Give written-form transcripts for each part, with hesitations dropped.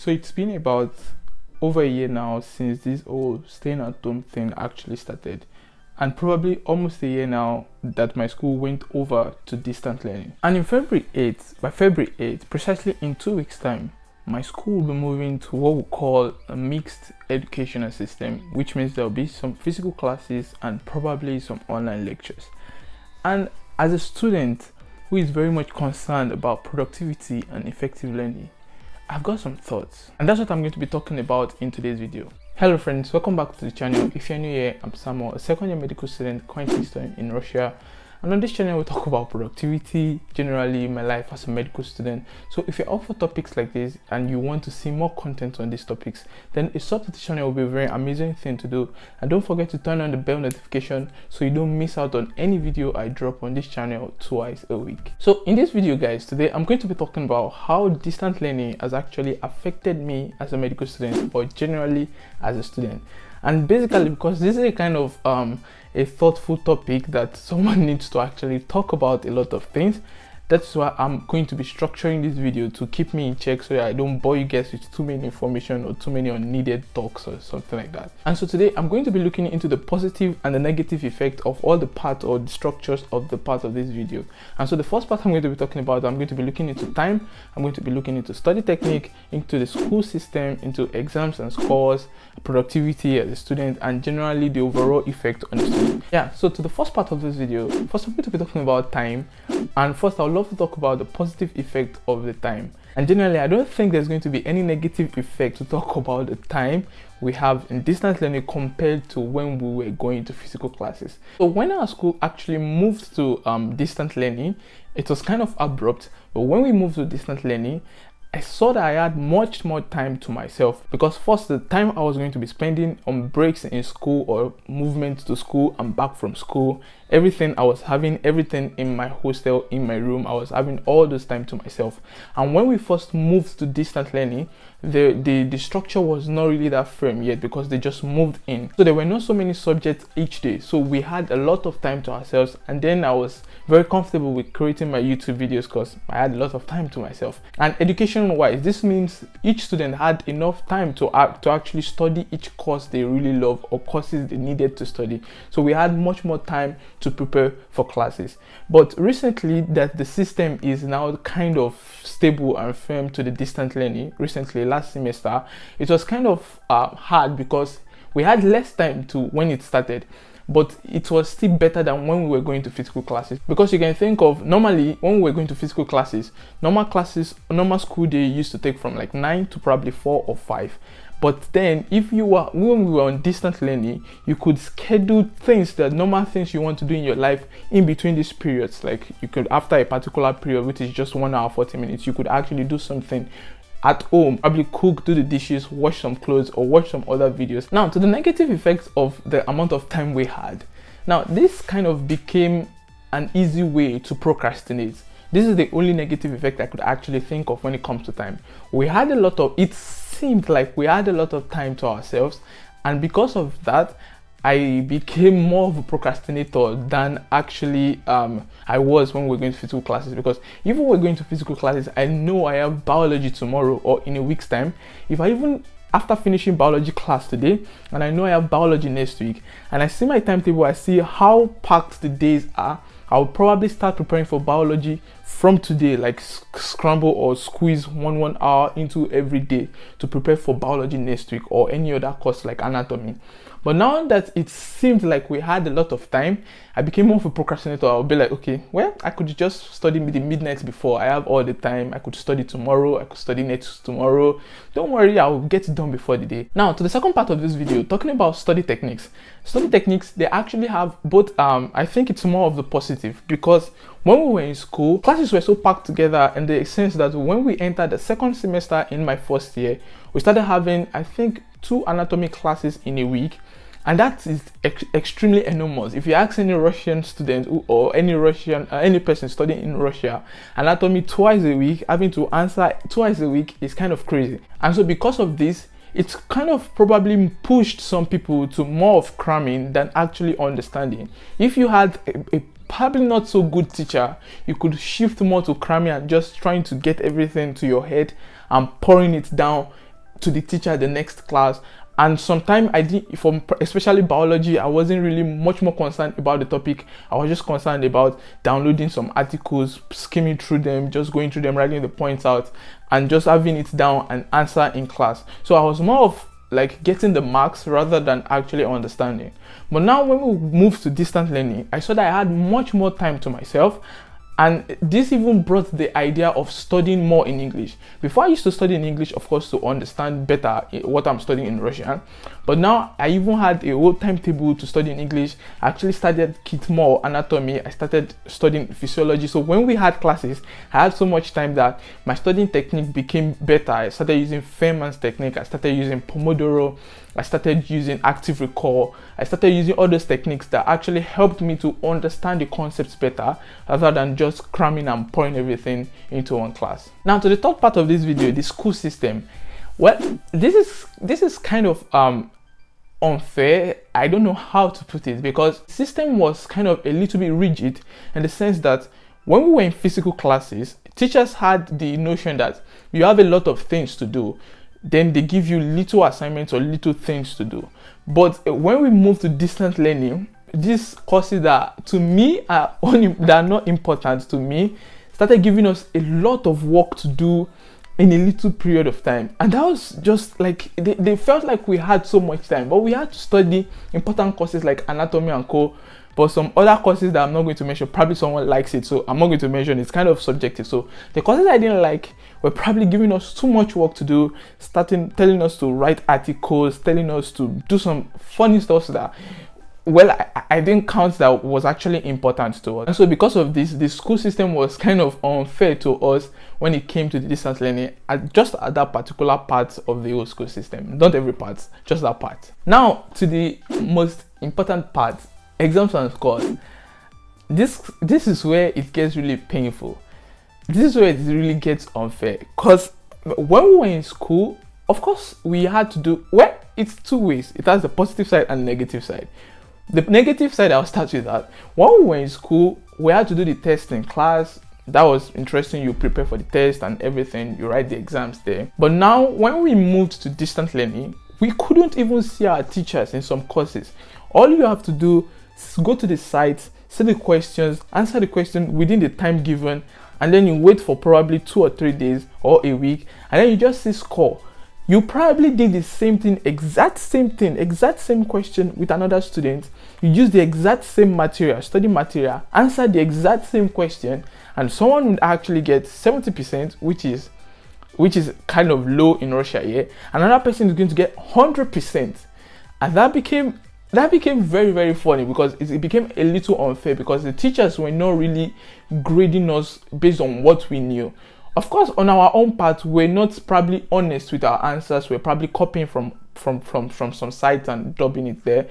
So it's been about over a year now since this whole staying at home thing actually started, and probably almost a year now that my school went over to distant learning. And by February 8th, precisely in 2 weeks time, my school will be moving to what we call a mixed educational system, which means there'll be some physical classes and probably some online lectures. And as a student who is very much concerned about productivity and effective learning, I've got some thoughts, and that's what I'm going to be talking about in today's video. Hello friends, welcome back to the channel. If you're new here, I'm Samuel, a second-year medical student currently studying in Russia. And on this channel, we talk about productivity, generally my life as a medical student. So if you're up for topics like this and you want to see more content on these topics, then a sub to the channel will be a very amazing thing to do. And don't forget to turn on the bell notification so you don't miss out on any video I drop on this channel twice a week. So in this video guys, today I'm going to be talking about how distant learning has actually affected me as a medical student, or generally as a student. And basically, because this is a kind of a thoughtful topic that someone needs to actually talk about a lot of things, that's why I'm going to be structuring this video to keep me in check so that I don't bore you guys with too many information or too many unneeded talks or something like that. And so today I'm going to be looking into the positive and the negative effect of all the parts or the structures of the part of this video. And so the first part I'm going to be talking about, I'm going to be looking into time, I'm going to be looking into study technique, into the school system, into exams and scores, productivity as a student, and generally the overall effect on the student. Yeah, so to the first part of this video, first I'm going to be talking about time. And first I would love to talk about the positive effect of the time. And generally, I don't think there's going to be any negative effect to talk about the time we have in distance learning compared to when we were going to physical classes. So when our school actually moved to distant learning, it was kind of abrupt. But when we moved to distant learning, I saw that I had much more time to myself, because first, the time I was going to be spending on breaks in school or movement to school and back from school, everything I was having, everything in my hostel, in my room, I was having all this time to myself. And when we first moved to distant learning, the structure was not really that firm yet, because they just moved in. So there were not so many subjects each day. So we had a lot of time to ourselves. And then I was very comfortable with creating my YouTube videos because I had a lot of time to myself. And education wise, this means each student had enough time to actually study each course they really love or courses they needed to study. So we had much more time to prepare for classes. But recently that the system is now kind of stable and firm to the distant learning, recently last semester, it was kind of hard because we had less time to when it started. But it was still better than when we were going to physical classes, because you can think of normally when we were going to physical classes, normal school day used to take from like 9 to probably 4 or 5. But then when we were on distant learning, you could schedule things, the normal things you want to do in your life in between these periods. Like you could, after a particular period, which is just 1 hour 40 minutes, you could actually do something at home, probably cook, do the dishes, wash some clothes, or watch some other videos. Now to the negative effects of the amount of time we had. Now this kind of became an easy way to procrastinate. This is the only negative effect I could actually think of when it comes to time. It seemed like we had a lot of time to ourselves, and because of that, I became more of a procrastinator than actually I was when we were going to physical classes. Because if we were going to physical classes, I know I have biology tomorrow or in a week's time. After finishing biology class today, and I know I have biology next week, and I see my timetable, I see how packed the days are, I'll probably start preparing for biology from today, like scramble or squeeze one hour into every day to prepare for biology next week or any other course like anatomy. But now that it seemed like we had a lot of time, I became more of a procrastinator. I'll be like, okay, well, I could just study the midnight before. I have all the time. I could study tomorrow. I could study next tomorrow. Don't worry, I'll get it done before the day. Now, to the second part of this video, talking about study techniques. Study techniques, they actually have both, I think it's more of the positive, because when we were in school, classes were so packed together in the sense that when we entered the second semester in my first year, we started having, I think, 2 anatomy classes in a week. And that is extremely enormous. If you ask any Russian student or any person studying in Russia, anatomy twice a week, having to answer twice a week is kind of crazy. And so because of this, it's kind of probably pushed some people to more of cramming than actually understanding. If you had a probably not so good teacher, you could shift more to cramming and just trying to get everything to your head and pouring it down to the teacher the next class. And sometimes I did, from especially biology, I wasn't really much more concerned about the topic. I was just concerned about downloading some articles, skimming through them, just going through them, writing the points out, and just having it down and answer in class. So I was more of like getting the marks rather than actually understanding. But now when we moved to distance learning, I saw that I had much more time to myself. And this even brought the idea of studying more in English. Before I used to study in English, of course, to understand better what I'm studying in Russian. But now I even had a whole timetable to study in English. I actually studied more anatomy. I started studying physiology. So when we had classes, I had so much time that my studying technique became better. I started using Feynman's technique. I started using Pomodoro. I started using active recall. I started using all those techniques that actually helped me to understand the concepts better rather than just cramming and pouring everything into one class. Now to the third part of this video, the school system. Well, this is kind of unfair. I don't know how to put it, because the system was kind of a little bit rigid in the sense that when we were in physical classes, teachers had the notion that you have a lot of things to do. Then they give you little assignments or little things to do. But when we move to distance learning, these courses that to me are not important to me started giving us a lot of work to do in a little period of time. And that was just like, they felt like we had so much time, but we had to study important courses like anatomy and co. But some other courses that I'm not going to mention, probably someone likes it, so I'm not going to mention. It's kind of subjective. So the courses I didn't like were probably giving us too much work to do, telling us to write articles, telling us to do some funny stuff that, well, I didn't count that was actually important to us. And so because of this, the school system was kind of unfair to us when it came to the distance learning, just at that particular part of the whole school system. Not every part, just that part. Now to the most important part, exams and scores. This is where it gets really painful. This is where it really gets unfair, because when we were in school, of course we had to do, well, it's two ways. It has the positive side and negative side. The negative side, I'll start with that. When we were in school, we had to do the test in class. That was interesting. You prepare for the test and everything, you write the exams there. But now when we moved to distance learning, we couldn't even see our teachers in some courses. All you have to do is go to the site, see the questions, answer the question within the time given, and then you wait for probably 2 or 3 days or a week, and then you just see score. You probably did the same thing, exact same question with another student. You use the exact same material, study material, answer the exact same question, and someone would actually get 70%, which is kind of low in Russia here. Another person is going to get 100%, and that became very, very funny, because it became a little unfair, because the teachers were not really grading us based on what we knew. Of course, on our own part, we're not probably honest with our answers. We're probably copying from some sites and dubbing it there.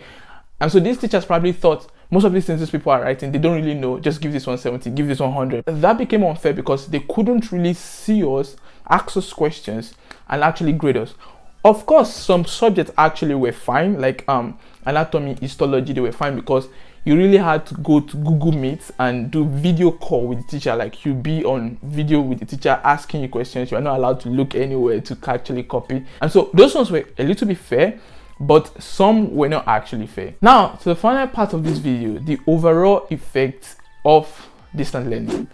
And so these teachers probably thought most of these things these people are writing, they don't really know. Just give this 170, give this 100. That became unfair because they couldn't really see us, ask us questions, and actually grade us. Of course, some subjects actually were fine, like anatomy, histology, they were fine, because you really had to go to Google Meet and do video call with the teacher. Like, you be on video with the teacher asking you questions. You are not allowed to look anywhere to actually copy. And so those ones were a little bit fair, but some were not actually fair. Now, to the final part of this video, the overall effect of distance learning.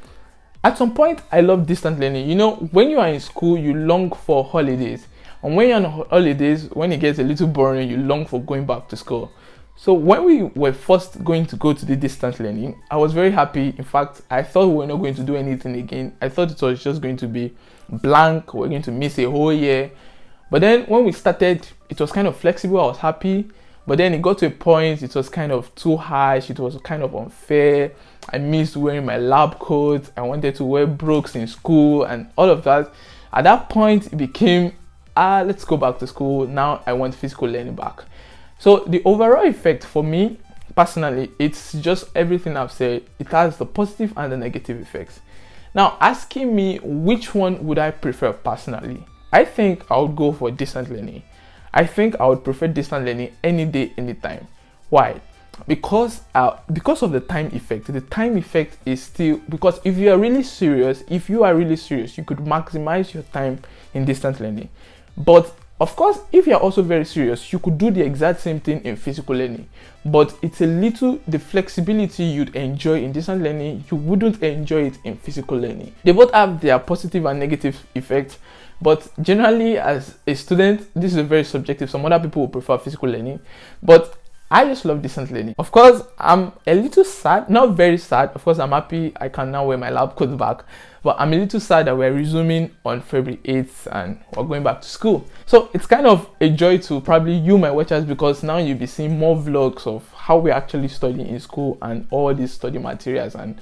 At some point, I love distance learning. You know, when you are in school, you long for holidays. And when you're on holidays, when it gets a little boring, you long for going back to school. So when we were first going to go to the distance learning, I was very happy. In fact, I thought we were not going to do anything again. I thought it was just going to be blank. We're going to miss a whole year. But then when we started, it was kind of flexible. I was happy. But then it got to a point, it was kind of too harsh. It was kind of unfair. I missed wearing my lab coat. I wanted to wear Brooks in school and all of that. At that point, it became, let's go back to school. Now I want physical learning back. So the overall effect for me, personally, it's just everything I've said. It has the positive and the negative effects. Now, asking me which one would I prefer personally, I think I would go for distance learning. I think I would prefer distance learning any day, anytime. Why? Because of the time effect. The time effect is still, because if you are really serious, you could maximize your time in distance learning. But Of course, if you're also very serious, you could do the exact same thing in physical learning, but it's a little the flexibility you'd enjoy in distance learning, you wouldn't enjoy it in physical learning. They both have their positive and negative effects, but generally as a student, this is very subjective. Some other people will prefer physical learning, but I just love distance learning. Of course, I'm a little sad, not very sad. Of course, I'm happy I can now wear my lab coat back, but I'm a little sad that we're resuming on February 8th and we're going back to school. So it's kind of a joy to probably you, my watchers, because now you'll be seeing more vlogs of how we're actually studying in school and all these study materials, and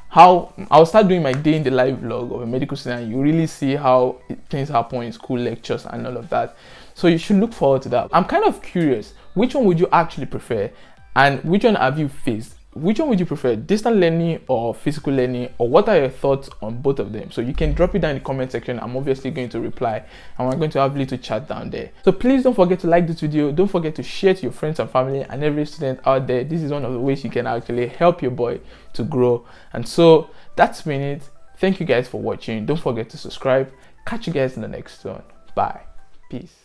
how I'll start doing my day in the life vlog of a medical student. You really see how things happen in school lectures and all of that. So you should look forward to that. I'm kind of curious, which one would you actually prefer, and which one have you faced? Which one would you prefer, distant learning or physical learning, or what are your thoughts on both of them? So you can drop it down in the comment section. I'm obviously going to reply, and we're going to have a little chat down there. So please don't forget to like this video. Don't forget to share to your friends and family and every student out there. This is one of the ways you can actually help your boy to grow. And so that's been it. Thank you guys for watching. Don't forget to subscribe. Catch you guys in the next one. Bye. Peace.